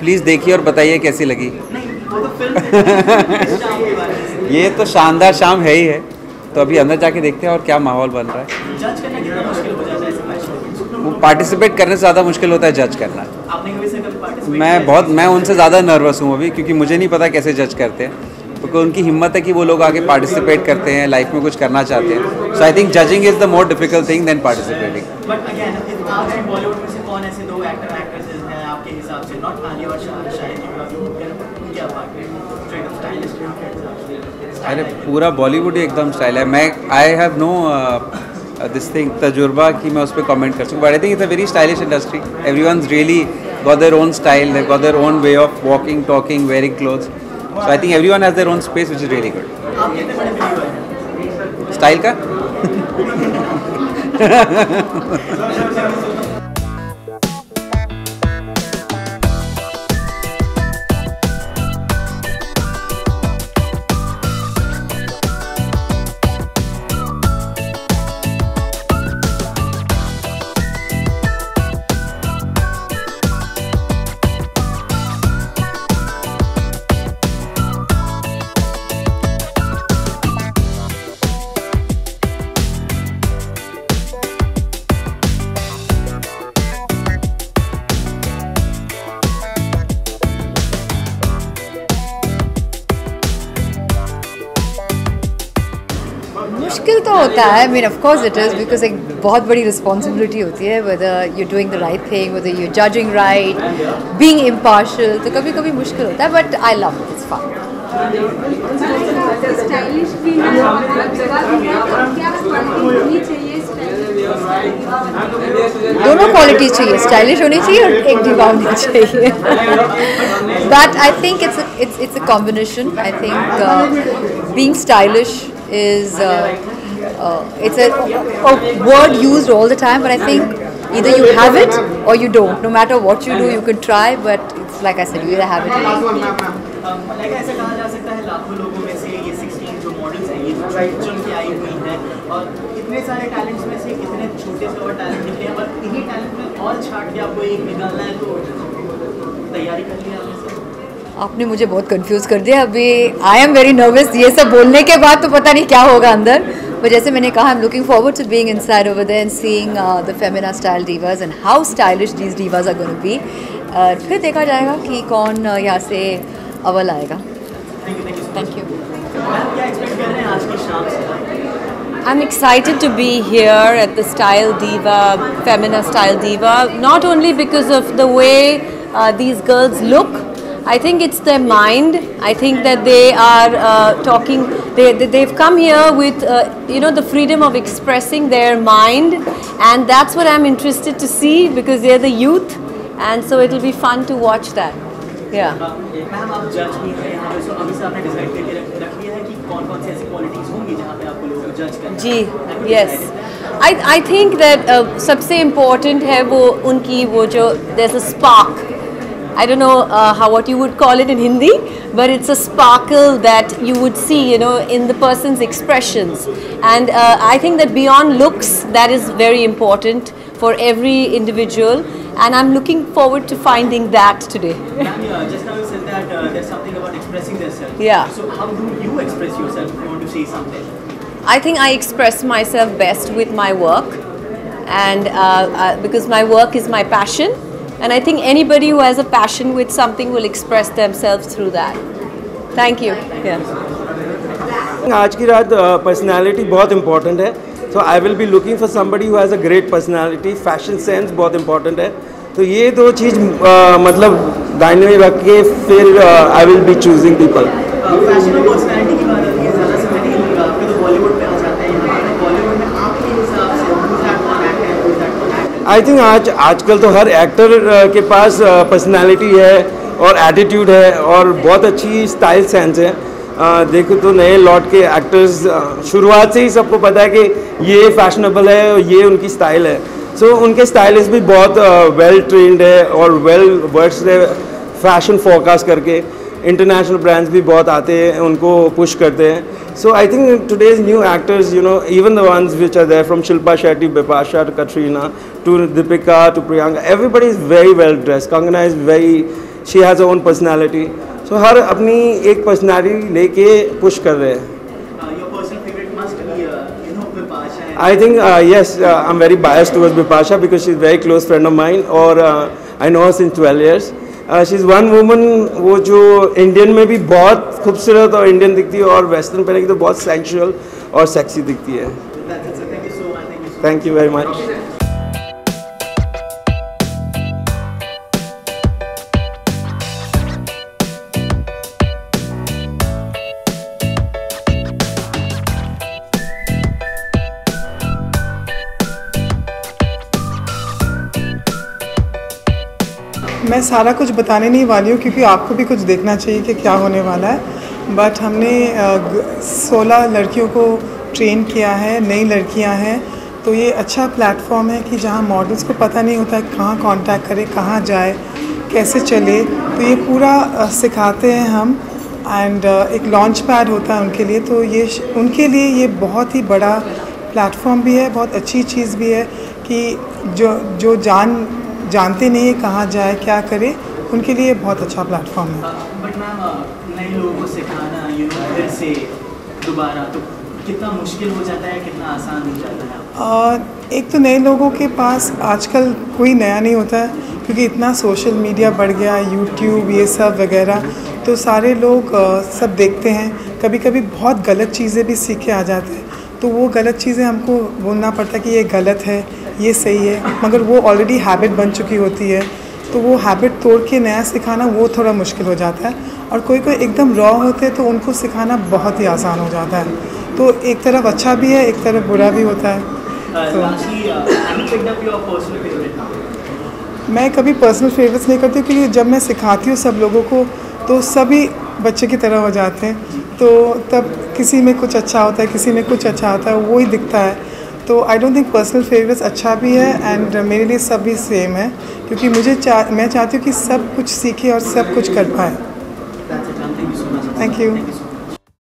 Please देखिए और बताइए कैसी लगी। नहीं, वो तो फिल्म इस शाम के बारे में ये तो शानदार शाम है ही है, तो अभी अंदर जाके देखते हैं और क्या माहौल बन रहा है। जज करना कितना मुश्किल हो जाता है ऐसे फैशन। वो पार्टिसिपेट करने से ज़्यादा मुश्किल होता है जज करना। आपने कभी से कभी पार्टिसिपेट मैं उनसे ज़्यादा नर्वस हूँ अभी, क्योंकि मुझे नहीं पता कैसे जज करते हैं, क्योंकि उनकी हिम्मत है कि वो लोग आगे पार्टिसिपेट करते हैं, लाइफ में कुछ करना चाहते हैं। So I think judging is the more difficult thing than participating. But again आप बॉलीवुड में से कौन ऐसे दो एक्टर एक्ट्रेसेस हैं आपके हिसाब से, नॉट आलिया और शाहिद कपूर, क्या बात है, स्ट्रेट अप स्टाइलिश आपके हिसाब से? अरे पूरा बॉलीवुड ही एकदम स्टाइल है। मैं I have no this thing तजुर्बा कि मैं उस पर कमेंट कर सकूँ, but I think it's a very stylish industry. Everyone's really got their own style, they got their own way of walking, talking, wearing clothes. So I think everyone has their own space, which is really good. आप कितने बड़े believer हैं style का मुश्किल तो होता है, I mean of course it is, because एक बहुत बड़ी रिस्पॉन्सिबिलिटी होती है, whether you're doing the right thing, whether you're judging right, being impartial, तो कभी कभी मुश्किल होता है, but I love it, it's fun. Stylish भी है, क्या क्वालिटी होनी चाहिए स्टाइलिश? दोनों क्वालिटी चाहिए, स्टाइलिश होनी चाहिए और एक डिवा होनी चाहिए. But I think it's a combination. I think being stylish is it's a word used all the time, but I think either you have it or you don't. No matter what you do, you can try, but it's like I said, you either have it or not. Like ऐसा कहा जा सकता है लाखों लोगों में से ये 16 जो मॉडल्स हैं ये चुन के आई हुई हैं, और इतने सारे टैलेंट्स में से इतने छोटे से और टैलेंट निकले हैं, और इन्हीं टैलेंट में और छाट के आपको एक निकालना है, तो तैयारी कर लिया आपने? आपने मुझे बहुत कंफ्यूज कर दिया अभी. आई एम वेरी नर्वस ये सब बोलने के बाद, तो पता नहीं क्या होगा अंदर. पर जैसे मैंने कहा, I am looking forward to being inside over there and seeing the Femina style divas and how stylish these divas are going to be. फिर देखा जाएगा कि कौन यहाँ से अव्वल आएगा. Thank you. क्या एक्सपेक्ट कर रहे हैं आज की शाम से? I'm excited to be here at the Style Diva, Femina Style Diva, not only because of the way these girls look. I think it's their mind. I think that they are talking, they've come here with, the freedom of expressing their mind, and that's what I'm interested to see, because they're the youth, and so it'll be fun to watch that. Yeah. Ma'am आप जज भी हैं यहाँ पे, सो अभी से आपने decide करके रख लिया है कि कौन-कौन सी ऐसी क्वालिटीज़ होंगी जहाँ पे आपको लोग जज करेंगे? जी, yes. I think that सबसे important है वो उनकी वो जो there's a spark. I don't know what you would call it in Hindi, but it's a sparkle that you would see, in the person's expressions. And I think that beyond looks, that is very important for every individual. And I'm looking forward to finding that today. Ma'am, just now you said that there's something about expressing themselves. Yeah. So how do you express yourself if you want to say something? I think I express myself best with my work, and because my work is my passion. And I think anybody who has a passion with something will express themselves through that. Thank you. Yeah. आज की रात personality बहुत important है, so I will be looking for somebody who has a great personality. Fashion sense बहुत important है, तो ये दो चीज़ मतलब दाहिने में रख के फिर I will be choosing people. Fashion और पर्सनैलिटी की बात आती है, ज़्यादा से मैंने आपके तो बॉलीवुड पे आ जाते हैं यहाँ पे. बॉलीवुड में आपके हिसाब से who's that one actor, who's that one actor? I think आजकल तो हर एक्टर के पास पर्सनालिटी है और एटीट्यूड है और बहुत अच्छी स्टाइल सेंस है. देखो तो नए लॉट के एक्टर्स शुरुआत से ही सबको पता है कि ये फैशनेबल है और ये उनकी स्टाइल है. सो उनके स्टाइलिस्ट भी बहुत वेल ट्रेंड है और वेल वर्स्ड है फैशन फोरकास्ट करके. इंटरनेशनल ब्रांड्स भी बहुत आते हैं, उनको पुश करते हैं. So I think today's new actors, even the ones which are there, from Shilpa Shetty, Bipasha to Katrina to Deepika to Priyanka, everybody is very well dressed. Kangana is very, she has own personality. So her अपनी एक personality लेके push कर रहे हैं. Your personal favorite must be, Bipasha. I think yes, I'm very biased towards Bipasha because she's a very close friend of mine और I know her since 12 years. She's one woman वो जो Indian में भी बहुत खूबसूरत और Indian दिखती है और वेस्टर्न पहने की तो बहुत सेंशुअल और सेक्सी दिखती है. That's it. Thank you so much. Thank you very much. मैं सारा कुछ बताने नहीं वाली हूँ क्योंकि आपको भी कुछ देखना चाहिए कि क्या होने वाला है. बट हमने 16 लड़कियों को ट्रेन किया है, नई लड़कियाँ हैं. तो ये अच्छा प्लेटफॉर्म है कि जहाँ मॉडल्स को पता नहीं होता है कहाँ कांटेक्ट करे, कहाँ जाए, कैसे चले. तो ये पूरा सिखाते हैं हम. एंड एक लॉन्च पैड होता है उनके लिए. तो ये उनके लिए ये बहुत ही बड़ा प्लेटफॉर्म भी है, बहुत अच्छी चीज़ भी है कि जो जानते नहीं है कहाँ जाए, क्या करे, उनके लिए बहुत अच्छा प्लेटफॉर्म है. बट मैम, नए लोगों को सिखाना फिर से दोबारा तो कितना मुश्किल हो जाता है, कितना आसान हो जाता है? एक तो नए लोगों के पास आजकल कोई नया नहीं होता है क्योंकि इतना सोशल मीडिया बढ़ गया, यूट्यूब ये सब वगैरह. तो सारे लोग सब देखते हैं. कभी कभी बहुत गलत चीज़ें भी सीख के आ जाते हैं. तो वो गलत चीज़ें हमको बोलना पड़ता है कि ये गलत है, ये सही है, मगर वो ऑलरेडी हैबिट बन चुकी होती है. तो वो हैबिट तोड़ के नया सिखाना वो थोड़ा मुश्किल हो जाता है. और कोई एकदम रॉ होते हैं तो उनको सिखाना बहुत ही आसान हो जाता है. तो एक तरफ अच्छा भी है, एक तरफ बुरा भी होता है. तो मैं कभी पर्सनल फेवरेट्स नहीं करती क्योंकि जब मैं सिखाती हूँ सब लोगों को तो सभी बच्चे की तरह हो जाते हैं. तो तब किसी में कुछ अच्छा होता है, किसी में कुछ अच्छा होता है, वो ही दिखता है. तो I don't think personal favourites अच्छा भी है एंड मेरे लिए सब भी सेम है क्योंकि मैं चाहती हूँ कि सब कुछ सीखे और सब कुछ कर पाए. That's it, ma'am. Thank you so much. Thank you.